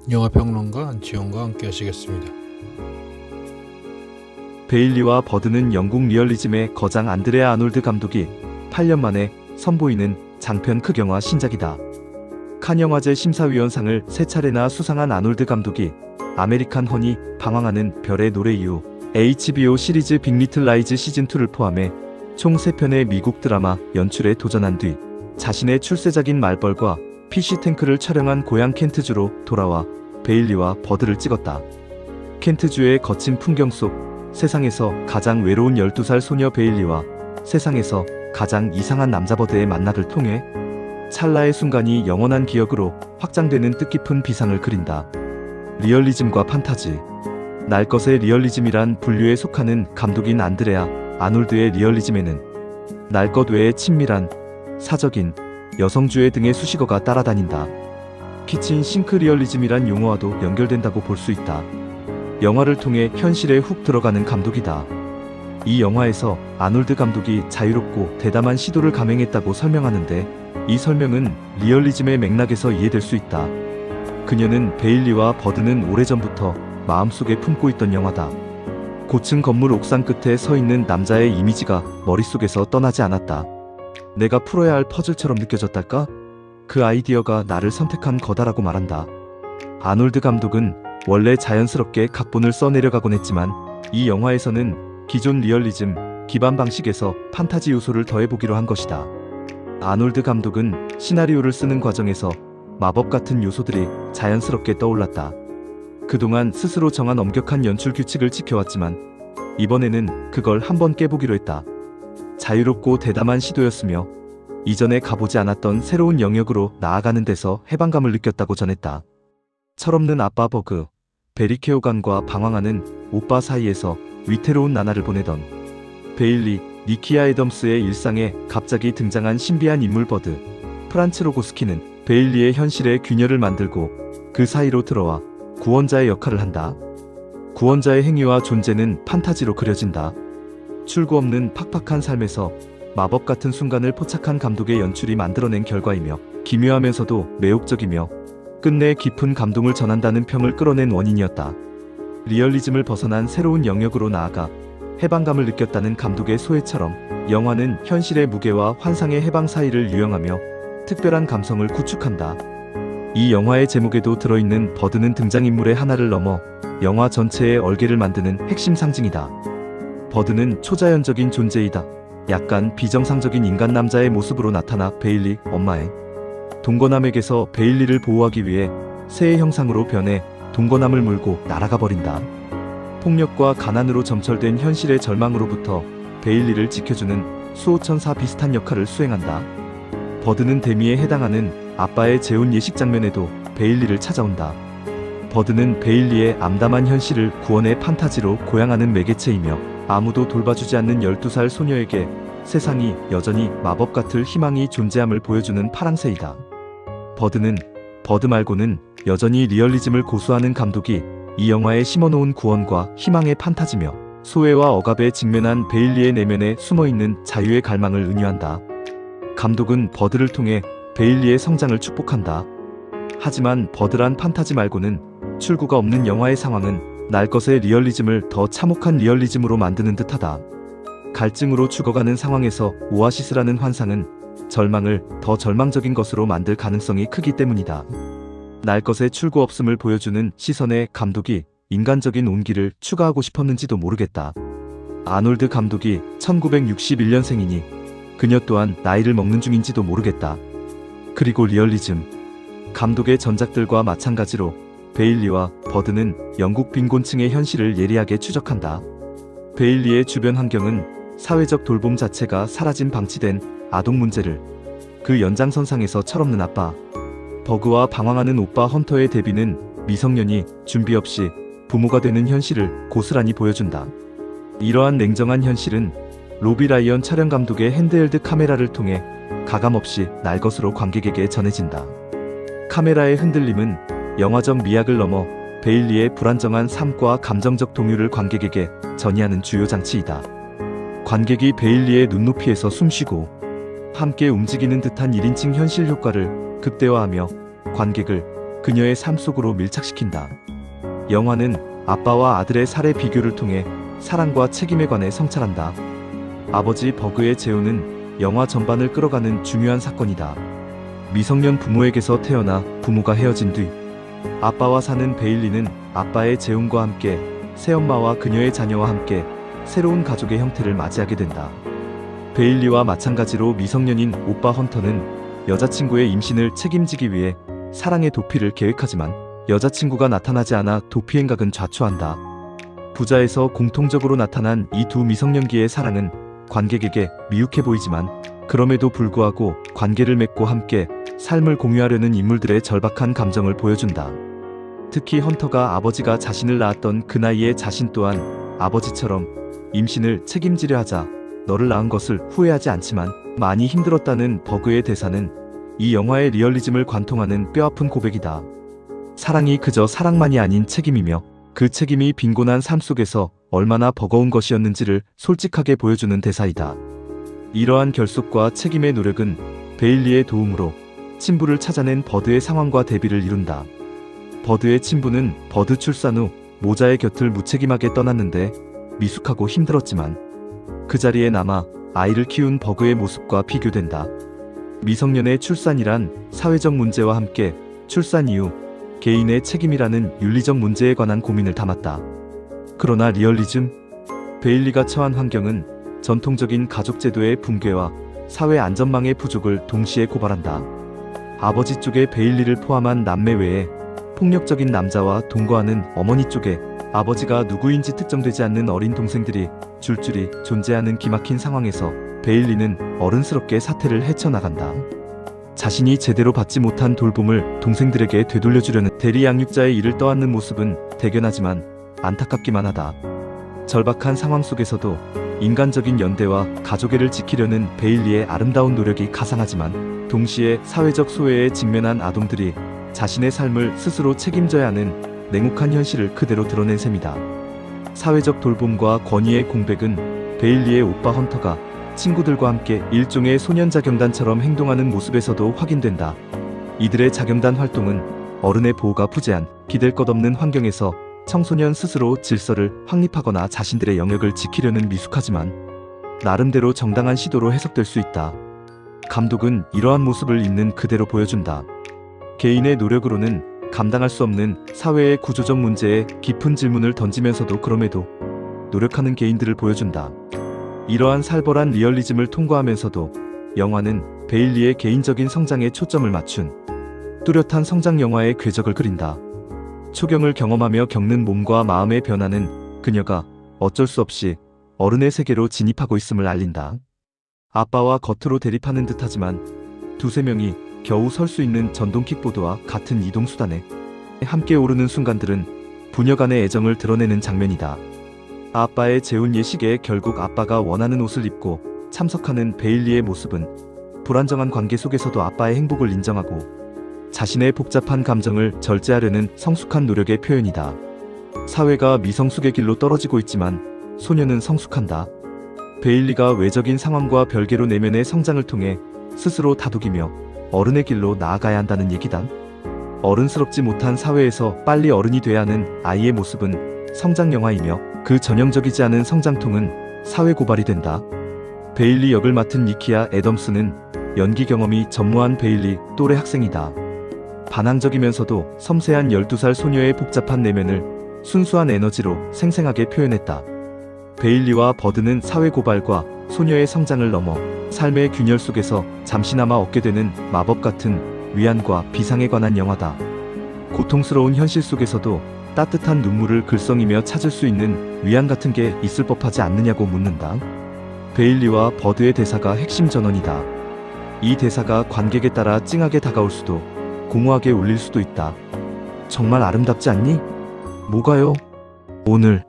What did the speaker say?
영화평론가 안치홍과 함께 하시겠습니다. 베일리와 버드는 영국 리얼리즘의 거장 안드레아 아놀드 감독이 8년 만에 선보이는 장편 극영화 신작이다. 칸 영화제 심사위원상을 3차례나 수상한 아놀드 감독이 아메리칸 허니, 방황하는 별의 노래 이후 HBO 시리즈 빅리틀 라이즈 시즌2를 포함해 총 3편의 미국 드라마 연출에 도전한 뒤 자신의 출세작인 말벌과 피쉬탱크를 촬영한 고향 켄트주로 돌아와 베일리와 버드를 찍었다. 켄트주의 거친 풍경 속 세상에서 가장 외로운 12살 소녀 베일리와 세상에서 가장 이상한 남자 버드의 만남을 통해 찰나의 순간이 영원한 기억으로 확장되는 뜻깊은 비상을 그린다. 리얼리즘과 판타지. 날 것의 리얼리즘이란 분류에 속하는 감독인 안드레아 아놀드의 리얼리즘에는 날 것 외에 친밀한, 사적인, 여성주의 등의 수식어가 따라다닌다. 키친 싱크 리얼리즘이란 용어와도 연결된다고 볼 수 있다. 영화를 통해 현실에 훅 들어가는 감독이다. 이 영화에서 아놀드 감독이 자유롭고 대담한 시도를 감행했다고 설명하는데 이 설명은 리얼리즘의 맥락에서 이해될 수 있다. 그녀는 베일리와 버드는 오래전부터 마음속에 품고 있던 영화다. 고층 건물 옥상 끝에 서 있는 남자의 이미지가 머릿속에서 떠나지 않았다. 내가 풀어야 할 퍼즐처럼 느껴졌달까? 그 아이디어가 나를 선택한 거다라고 말한다. 아놀드 감독은 원래 자연스럽게 각본을 써내려가곤 했지만 이 영화에서는 기존 리얼리즘 기반 방식에서 판타지 요소를 더해보기로 한 것이다. 아놀드 감독은 시나리오를 쓰는 과정에서 마법 같은 요소들이 자연스럽게 떠올랐다. 그동안 스스로 정한 엄격한 연출 규칙을 지켜왔지만 이번에는 그걸 한번 깨보기로 했다. 자유롭고 대담한 시도였으며 이전에 가보지 않았던 새로운 영역으로 나아가는 데서 해방감을 느꼈다고 전했다. 철없는 아빠 버그, 베리케오간과 방황하는 오빠 사이에서 위태로운 나날을 보내던 베일리, 니키아 애덤스의 일상에 갑자기 등장한 신비한 인물 버드, 프란츠 로고스키는 베일리의 현실에 균열을 만들고 그 사이로 들어와 구원자의 역할을 한다. 구원자의 행위와 존재는 판타지로 그려진다. 출구 없는 팍팍한 삶에서 마법 같은 순간을 포착한 감독의 연출이 만들어낸 결과이며 기묘하면서도 매혹적이며 끝내 깊은 감동을 전한다는 평을 끌어낸 원인이었다. 리얼리즘을 벗어난 새로운 영역으로 나아가 해방감을 느꼈다는 감독의 소회처럼 영화는 현실의 무게와 환상의 해방 사이를 유영하며 특별한 감성을 구축한다. 이 영화의 제목에도 들어있는 버드는 등장인물의 하나를 넘어 영화 전체의 얼개를 만드는 핵심 상징이다. 버드는 초자연적인 존재이다. 약간 비정상적인 인간 남자의 모습으로 나타나 베일리, 엄마의 동거남에게서 베일리를 보호하기 위해 새의 형상으로 변해 동거남을 물고 날아가 버린다. 폭력과 가난으로 점철된 현실의 절망으로부터 베일리를 지켜주는 수호천사 비슷한 역할을 수행한다. 버드는 데미에 해당하는 아빠의 재혼 예식 장면에도 베일리를 찾아온다. 버드는 베일리의 암담한 현실을 구원의 판타지로 고양하는 매개체이며 아무도 돌봐주지 않는 12살 소녀에게 세상이 여전히 마법 같을 희망이 존재함을 보여주는 파랑새이다. 버드 말고는 여전히 리얼리즘을 고수하는 감독이 이 영화에 심어놓은 구원과 희망의 판타지며 소외와 억압에 직면한 베일리의 내면에 숨어있는 자유의 갈망을 은유한다. 감독은 버드를 통해 베일리의 성장을 축복한다. 하지만 버드란 판타지 말고는 출구가 없는 영화의 상황은 날 것의 리얼리즘을 더 참혹한 리얼리즘으로 만드는 듯하다. 갈증으로 죽어가는 상황에서 오아시스라는 환상은 절망을 더 절망적인 것으로 만들 가능성이 크기 때문이다. 날 것의 출구 없음을 보여주는 시선에 감독이 인간적인 온기를 추가하고 싶었는지도 모르겠다. 아놀드 감독이 1961년생이니 그녀 또한 나이를 먹는 중인지도 모르겠다. 그리고 리얼리즘. 감독의 전작들과 마찬가지로 베일리와 버드는 영국 빈곤층의 현실을 예리하게 추적한다. 베일리의 주변 환경은 사회적 돌봄 자체가 사라진 방치된 아동 문제를 그 연장선상에서 철없는 아빠 버그와 방황하는 오빠 헌터의 대비는 미성년이 준비 없이 부모가 되는 현실을 고스란히 보여준다. 이러한 냉정한 현실은 로비 라이언 촬영 감독의 핸드헬드 카메라를 통해 가감없이 날 것으로 관객에게 전해진다. 카메라의 흔들림은 영화적 미학을 넘어 베일리의 불안정한 삶과 감정적 동요를 관객에게 전이하는 주요 장치이다. 관객이 베일리의 눈높이에서 숨쉬고 함께 움직이는 듯한 1인칭 현실 효과를 극대화하며 관객을 그녀의 삶 속으로 밀착시킨다. 영화는 아빠와 아들의 살해 비교를 통해 사랑과 책임에 관해 성찰한다. 아버지 버그의 재혼은 영화 전반을 끌어가는 중요한 사건이다. 미성년 부모에게서 태어나 부모가 헤어진 뒤 아빠와 사는 베일리는 아빠의 재혼과 함께 새엄마와 그녀의 자녀와 함께 새로운 가족의 형태를 맞이하게 된다. 베일리와 마찬가지로 미성년인 오빠 헌터는 여자친구의 임신을 책임지기 위해 사랑의 도피를 계획하지만 여자친구가 나타나지 않아 도피 행각은 좌초한다. 부자에서 공통적으로 나타난 이 두 미성년기의 사랑은 관객에게 미혹해 보이지만 그럼에도 불구하고 관계를 맺고 함께 삶을 공유하려는 인물들의 절박한 감정을 보여준다. 특히 헌터가 아버지가 자신을 낳았던 그 나이에 자신 또한 아버지처럼 임신을 책임지려 하자 너를 낳은 것을 후회하지 않지만 많이 힘들었다는 버그의 대사는 이 영화의 리얼리즘을 관통하는 뼈아픈 고백이다. 사랑이 그저 사랑만이 아닌 책임이며 그 책임이 빈곤한 삶 속에서 얼마나 버거운 것이었는지를 솔직하게 보여주는 대사이다. 이러한 결속과 책임의 노력은 베일리의 도움으로 친부를 찾아낸 버드의 상황과 대비를 이룬다. 버드의 친부는 버드 출산 후 모자의 곁을 무책임하게 떠났는데 미숙하고 힘들었지만 그 자리에 남아 아이를 키운 버그의 모습과 비교된다. 미성년의 출산이란 사회적 문제와 함께 출산 이후 개인의 책임이라는 윤리적 문제에 관한 고민을 담았다. 그러나 리얼리즘, 베일리가 처한 환경은 전통적인 가족제도의 붕괴와 사회 안전망의 부족을 동시에 고발한다. 아버지 쪽의 베일리를 포함한 남매 외에 폭력적인 남자와 동거하는 어머니 쪽에 아버지가 누구인지 특정되지 않는 어린 동생들이 줄줄이 존재하는 기막힌 상황에서 베일리는 어른스럽게 사태를 헤쳐나간다. 자신이 제대로 받지 못한 돌봄을 동생들에게 되돌려주려는 대리 양육자의 일을 떠안는 모습은 대견하지만 안타깝기만 하다. 절박한 상황 속에서도 인간적인 연대와 가족애를 지키려는 베일리의 아름다운 노력이 가상하지만 동시에 사회적 소외에 직면한 아동들이 자신의 삶을 스스로 책임져야 하는 냉혹한 현실을 그대로 드러낸 셈이다. 사회적 돌봄과 권위의 공백은 베일리의 오빠 헌터가 친구들과 함께 일종의 소년자경단처럼 행동하는 모습에서도 확인된다. 이들의 자경단 활동은 어른의 보호가 부재한 기댈 것 없는 환경에서 청소년 스스로 질서를 확립하거나 자신들의 영역을 지키려는 미숙하지만 나름대로 정당한 시도로 해석될 수 있다. 감독은 이러한 모습을 있는 그대로 보여준다. 개인의 노력으로는 감당할 수 없는 사회의 구조적 문제에 깊은 질문을 던지면서도 그럼에도 노력하는 개인들을 보여준다. 이러한 살벌한 리얼리즘을 통과하면서도 영화는 베일리의 개인적인 성장에 초점을 맞춘 뚜렷한 성장 영화의 궤적을 그린다. 초경을 경험하며 겪는 몸과 마음의 변화는 그녀가 어쩔 수 없이 어른의 세계로 진입하고 있음을 알린다. 아빠와 겉으로 대립하는 듯하지만 두세 명이 겨우 설 수 있는 전동 킥보드와 같은 이동수단에 함께 오르는 순간들은 부녀 간의 애정을 드러내는 장면이다. 아빠의 재혼 예식에 결국 아빠가 원하는 옷을 입고 참석하는 베일리의 모습은 불안정한 관계 속에서도 아빠의 행복을 인정하고 자신의 복잡한 감정을 절제하려는 성숙한 노력의 표현이다. 사회가 미성숙의 길로 떨어지고 있지만 소녀는 성숙한다. 베일리가 외적인 상황과 별개로 내면의 성장을 통해 스스로 다독이며 어른의 길로 나아가야 한다는 얘기다. 어른스럽지 못한 사회에서 빨리 어른이 돼야 하는 아이의 모습은 성장 영화이며 그 전형적이지 않은 성장통은 사회 고발이 된다. 베일리 역을 맡은 니키아 애덤스는 연기 경험이 전무한 베일리 또래 학생이다. 반항적이면서도 섬세한 12살 소녀의 복잡한 내면을 순수한 에너지로 생생하게 표현했다. 베일리와 버드는 사회 고발과 소녀의 성장을 넘어 삶의 균열 속에서 잠시나마 얻게 되는 마법 같은 위안과 비상에 관한 영화다. 고통스러운 현실 속에서도 따뜻한 눈물을 글썽이며 찾을 수 있는 위안 같은 게 있을 법하지 않느냐고 묻는다. 베일리와 버드의 대사가 핵심 전원이다. 이 대사가 관객에 따라 찡하게 다가올 수도 공허하게 울릴 수도 있다. 정말 아름답지 않니? 뭐가요? 오늘